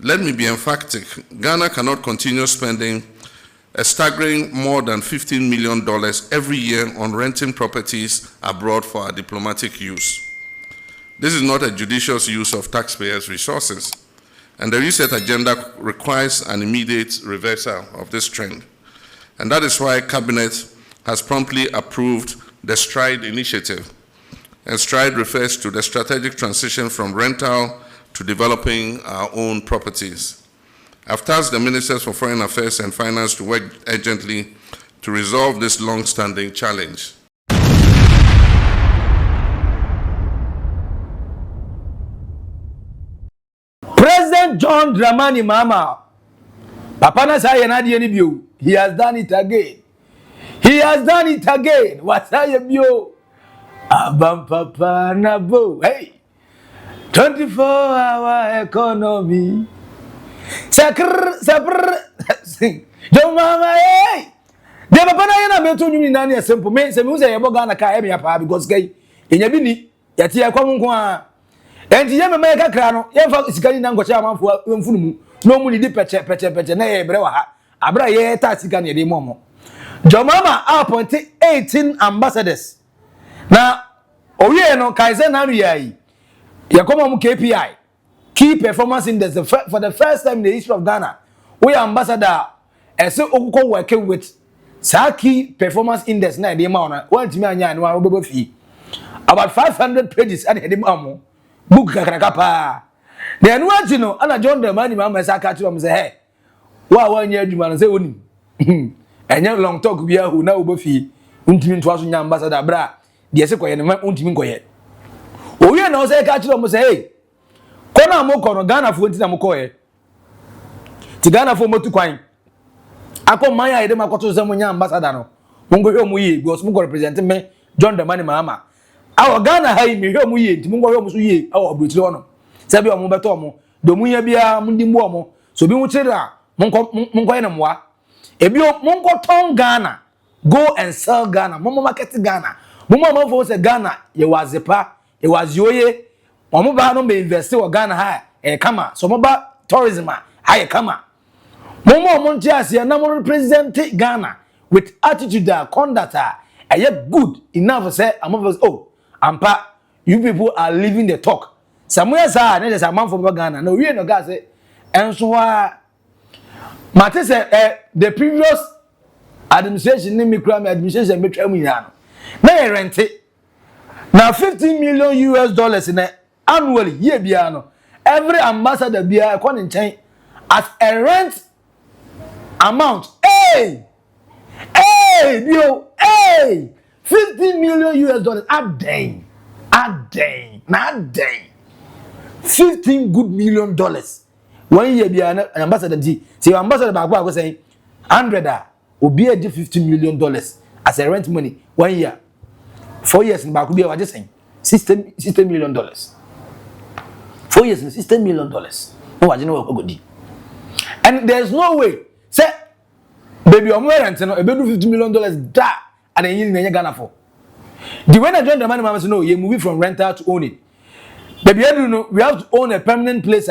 Let me be emphatic. Ghana cannot continue spending a staggering more than $15 million every year on renting properties abroad for our diplomatic use. This is not a judicious use of taxpayers' resources, and the reset agenda requires an immediate reversal of this trend. And that is why Cabinet has promptly approved the STRIDE initiative. And STRIDE refers to the strategic transition from rental to developing our own properties. I've tasked the Ministers for Foreign Affairs and Finance to work urgently to resolve this long-standing challenge. President John Mahama, Papa na say na die ni bio. He has done it again. He has done it again. What say bio? Abam papa na bo. Hey. 24-hour economy. Sakr. John Mahama, hey. De papa na yana meto nyumi na na simple. Me se me say ye boga na ka e me apa because gay. Enya bi ni. Yati ya kwa nko a. Enti ye mema ye kakra no. Ye fa sikani na ngoche amanfo mfunu mu. No mu ni di peche na ye bre wa ha. Abra ye ta sikani ye de momo. John Mahama appointed 18 ambassadors. Na owie no kaize na ru yayi. Yakomo KPI, key performance index, for the first time in the history of Ghana, we are ambassador as okuko working with key performance index na the amount one to me anya no obobo fee about 500 pages and the amount book kakrakapa. The anu no ana John Mahama say catch am say hey wa anya adwuma no say oni enya long talk bia hu na obobo fee untimi nto aso nya ambassador bra de se koye no untimi nkoye. Owie na say catch am say hey kona mo kono Ghana fo ntina mo koye ti Ghana fo motu kwan akọ ya ide makoto se mo nya ambassador no mo ngo hwe mo yi because mo go represent me John Mahama awo Ghana ha yi me hwe mo yi nti mo ngo hwe mo so yi awo obrotire wono se bi o mo beto mo do mu nya bia mo ndi mo mo so bi mo tire mo ngo na moa ebi mo ngo ton Ghana go and sell Ghana mo market Ghana mo fo se Ghana ye wazepa ye wazioye mo ba no be invest wo Ghana ha kama so mo ba tourism ha kama mo ntiase na mo represent Ghana with attitude and conduct good enough say oh ampa you people are living the talk somewhere say na just amount for Ghana no we no ga say enso wa mate say the previous administration ni mikra administration metwa mu ya no na rent na $15 million in annually year bia no every ambassador bia according chain as a rent amount hey $15 million a day $15 good million 1 year bia an ambassador di say ambassador ba go say 100 obi e di $15 million as a rent money 1 year 4 years in ba ko bia wa just saying $60 million 4 years in $60 million no wa je no go di and there's no way say baby o mo rent no e be do $50 million da and then you Ghana for the way that John Mahama say no you move from rental to own it baby you know we have to own a permanent place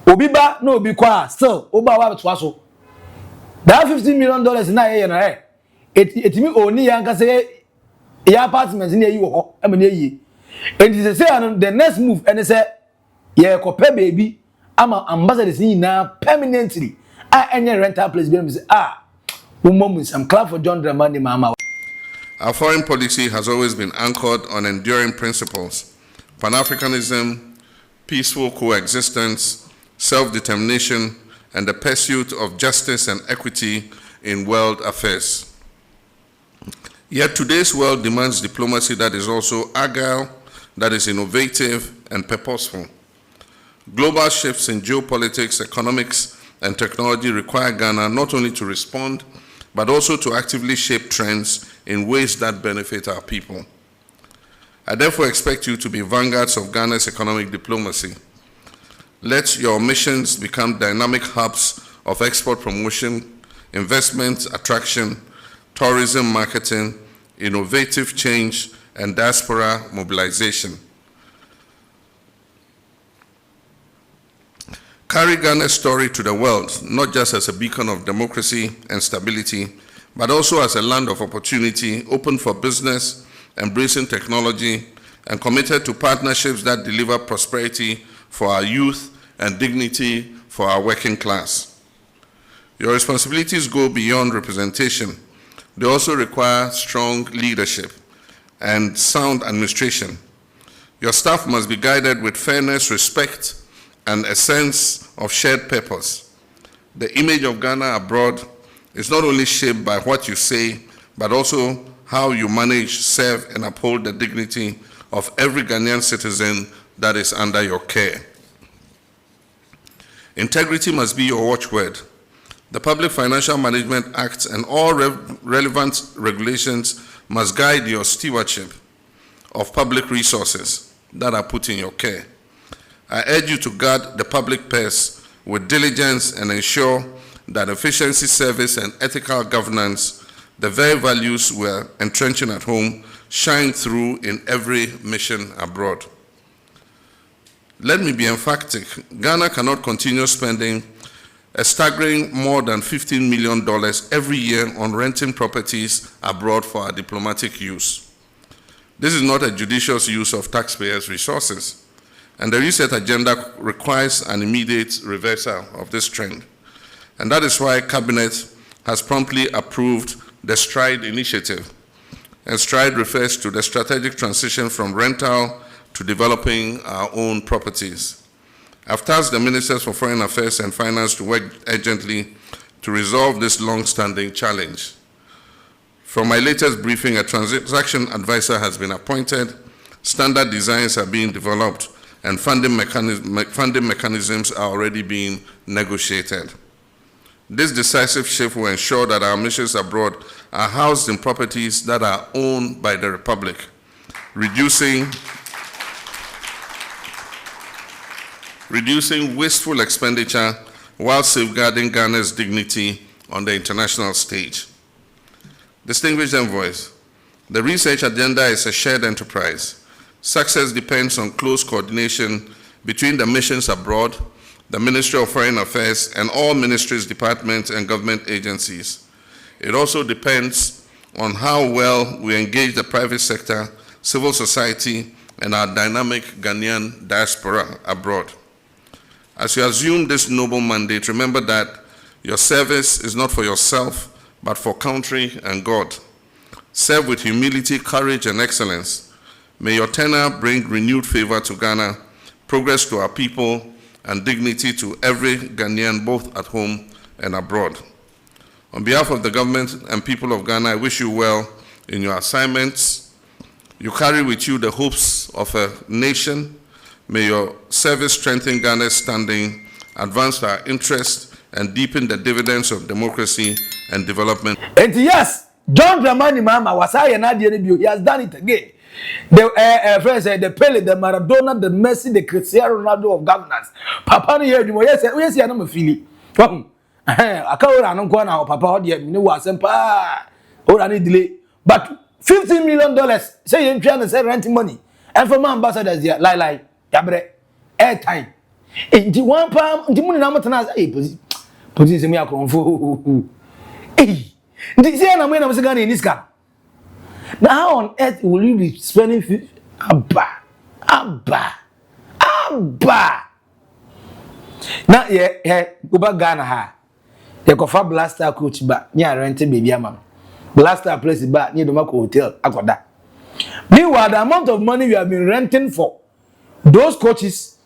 obi ba no obi kwa still oba wa to aso that $15 million na ye na it me oni yanka say your apartment na yi wo ho e me na yi and they say the next move and they say yeah ko pay baby ama ambassadors ni na permanently any rental place be say some clap for John Mahama. Our foreign policy has always been anchored on enduring principles: Pan-Africanism, peaceful coexistence, self-determination, and the pursuit of justice and equity in world affairs. Yet today's world demands diplomacy that is also agile, that is innovative and purposeful. Global shifts in geopolitics, economics, and technology require Ghana not only to respond, but also to actively shape trends in ways that benefit our people. I therefore expect you to be vanguards of Ghana's economic diplomacy. Let your missions become dynamic hubs of export promotion, investment attraction, tourism marketing, innovative change, and diaspora mobilization. carry Ghana's story to the world, not just as a beacon of democracy and stability, but also as a land of opportunity, open for business, embracing technology, and committed to partnerships that deliver prosperity for our youth and dignity for our working class. Your responsibilities go beyond representation. They also require strong leadership and sound administration. Your staff must be guided with fairness, respect, and a sense of shared purpose. The image of Ghana abroad is not only shaped by what you say, but also how you manage, serve, and uphold the dignity of every Ghanaian citizen that is under your care. Integrity must be your watchword. The Public Financial Management Act and all relevant regulations must guide your stewardship of public resources that are put in your care. I urge you to guard the public purse with diligence and ensure that efficiency, service, and ethical governance, the very values we're entrenching at home, shine through in every mission abroad. Let me be emphatic. Ghana cannot continue spending a staggering more than $15 million every year on renting properties abroad for our diplomatic use. This is not a judicious use of taxpayers' resources, and the reset agenda requires an immediate reversal of this trend. And that is why Cabinet has promptly approved the STRIDE initiative. And STRIDE refers to the strategic transition from rental to developing our own properties. I've tasked the Ministers for Foreign Affairs and Finance to work urgently to resolve this long-standing challenge. From my latest briefing, a transaction advisor has been appointed, standard designs are being developed, and funding mechanisms are already being negotiated. This decisive shift will ensure that our missions abroad are housed in properties that are owned by the Republic, reducing wasteful expenditure while safeguarding Ghana's dignity on the international stage. Distinguished envoys, the research agenda is a shared enterprise. Success depends on close coordination between the missions abroad, the Ministry of Foreign Affairs, and all ministries, departments, and government agencies. It also depends on how well we engage the private sector, civil society, and our dynamic Ghanaian diaspora abroad. As you assume this noble mandate, remember that your service is not for yourself, but for country and God. Serve with humility, courage, and excellence. May your tenure bring renewed favor to Ghana, progress to our people, and dignity to every Ghanaian, both at home and abroad. On behalf of the government and people of Ghana, I wish you well in your assignments. You carry with you the hopes of a nation. May your service strengthen Ghana's standing, advance our interests, and deepen the dividends of democracy and development. And yes, John Mahama was I and he has done it again. The friends said the Pele, the Maradona, the Messi, the Cristiano Ronaldo of governance. Papa ni yedu yes ya na mafili. Akaora no kwa na papa odi ni wasempa. Ora ni delay. But $15 million say you trying to say rent money. And for my ambassadors here lie yabre airtime. Nti one pound nti muni na motana position me akonfo. Nti say na me na msiga ni niska. Now how on earth will you be spending Abba? Now go back Ghana ha. You go for blaster coach ba. Nya rent baby ama. Blaster place ba near the hotel akoda. Meanwhile, the amount of money you have been renting for those coaches,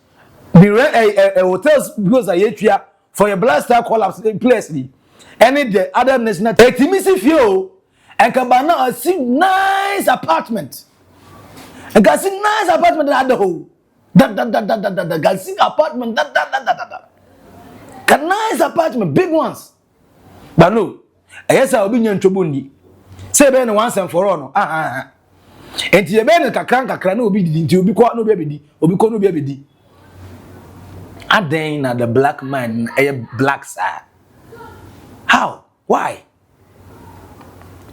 the hotels because I for your blaster collapse place. Any the other national activity feel. And Kabana see nice apartment. And can see nice apartment at the whole. Can see apartment Can nice apartment, big ones. But no, yes, I'll be in Chobundi. Say Ben once and for all. And to Ben kakran no be to be quite no baby, or be no baby. And then the black man, a black side. How? Why?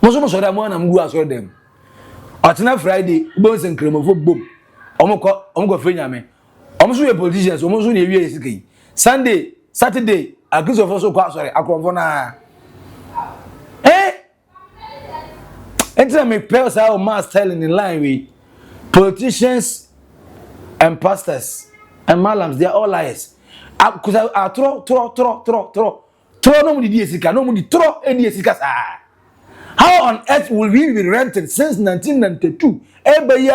Most of them want to go them. On Friday, bones and cream of boom. Omoko friend me. Almost we politicians, almost we Sunday, Saturday, a group of us sorry, Akromfona. Enter me pairs our mass telling in line with politicians and pastors and malams, they are all liars. Because I throw no money DSK, no money throw any DSK. How on earth will we be rented since 1992? Every year,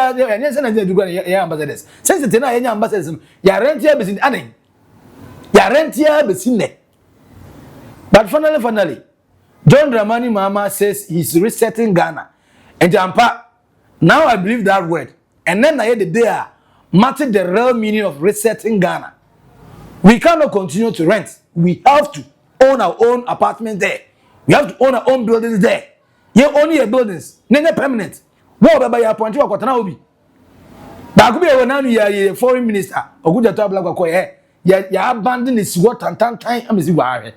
ambassadors. Since the 10 ambassadors, ya rent here between adding. Ya rent here between. But finally, John Mahama says he's resetting Ghana. And Jampa, now I believe that word. And then I hear the day matching the real meaning of resetting Ghana. We cannot continue to rent. We have to own our own apartment there. We have to own our own buildings there. You only a buildings, nene permanent. What about your point? What now be? But could be a foreign minister. Or good at black ya abandon is what and time I'm is why.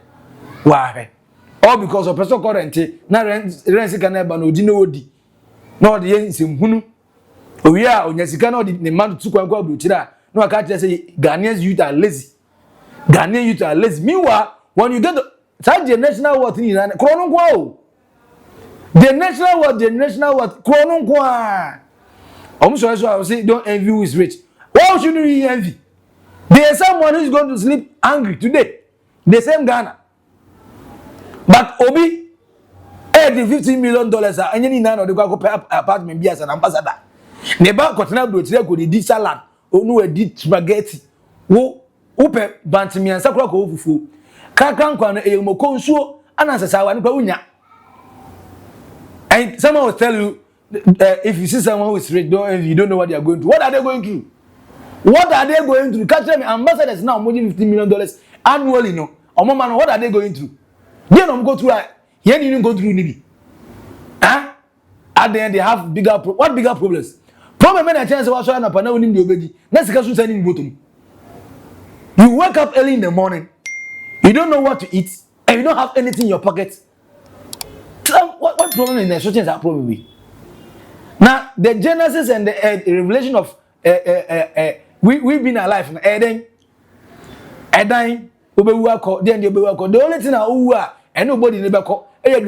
All because of personal current, na rent can never no dinodi. No, the ends in Hunu. We are on Yasicano, the man to go to no, I can't say Ghanaians youth are lazy. Ghanaian youth are lazy. Meanwhile, when you get the national word in Chrono, the national word, Chrono. I'm sorry, I will say, don't envy who is rich. Why should you envy? There is someone who is going to sleep angry today. The same Ghana. But Obi, $15 million, and you know, the go pay apartment be as an ambassador. Neba continue to say go di salad, no e spaghetti. Wo upe bantimi ansa kura ko fufu. Kankan kwa no e mo konsuo anasasa wa nipa unya. And someone will tell you if you see someone who is rich, you don't know what they are going through. What are they going through? What are they going through? Catch them ambassadors now making $15 million annually, no. Man, what are they going through? They don't go through. Here you don't go through nibi. Huh? At the end they have bigger problems? Problem when a chance was showing up and now the obedi. Let's go to sending bottom. You wake up early in the morning, you don't know what to eat, and you don't have anything in your pocket. What problem in the social is that problem with? Now the genesis and the revelation of we've been alive in Eden, then the only thing I and nobody never call. That's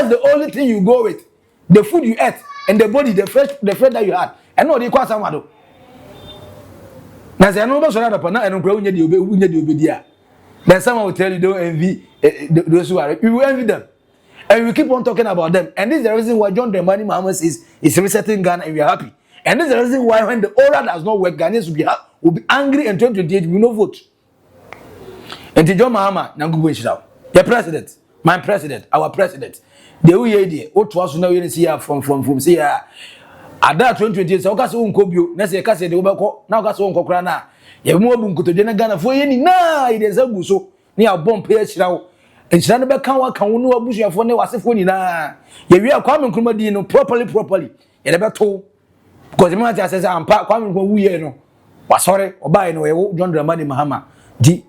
the only thing you go with. The food you ate and the body, the fresh that you had. And no, they call someone. Now, I know about Panama and the then someone will tell you don't envy those who are. You will envy them. And we keep on talking about them. And this is the reason why John Mahama is resetting Ghana and we are happy. And this is the reason why when the order does not work, Ghanaians will be angry and 2028 will not vote. And John Mahama, the president, my president, our president, the way what was now you see from see at that 2028, so Casso Unkobio, Nessa Cassia, the Obako, now Casso Unkokrana, you more bunko to Ghana for any na it is a buso near bomb page now. And Shanaba can know bush for no as if winning na. You are coming Kumadino properly, and about two. Because the man says, I'm coming from we know. Was sorry, or by no John Mahama.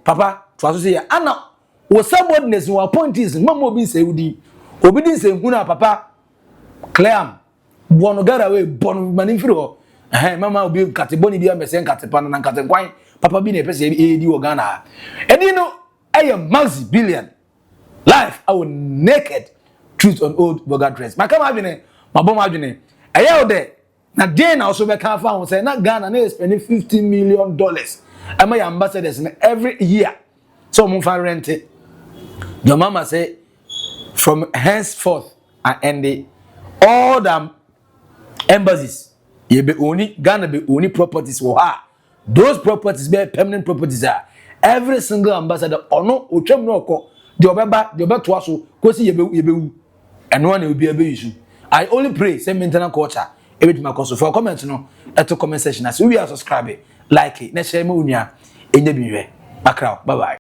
Papa, to say, Anna, was somebodyness who appointees, Mamma be say, obedience, Huna, Papa, Clam, Bonogara away, Bon Manifro, Mamma will be Catiboni, dear Messan Catapan and Cataquine, Papa being a person, A.D. Ghana. And you know, I am Maxi Billian. Life, our naked truth on Oldboga dress. My come having my bomb having a year there. Now, then also be can't find say not Ghana is spending $15 million. And my ambassadors every year. So I'm rent it. Your mama say from henceforth and end all the embassies. You be only Ghana be only properties for her. Those properties be permanent properties are. Every single ambassador or no uchem no ko the obeba to us go see you and one will be a issue. I only pray same internal culture. Every my cause for comment no at the comment section as we are subscribing, like it, next share me unya in the bye bye.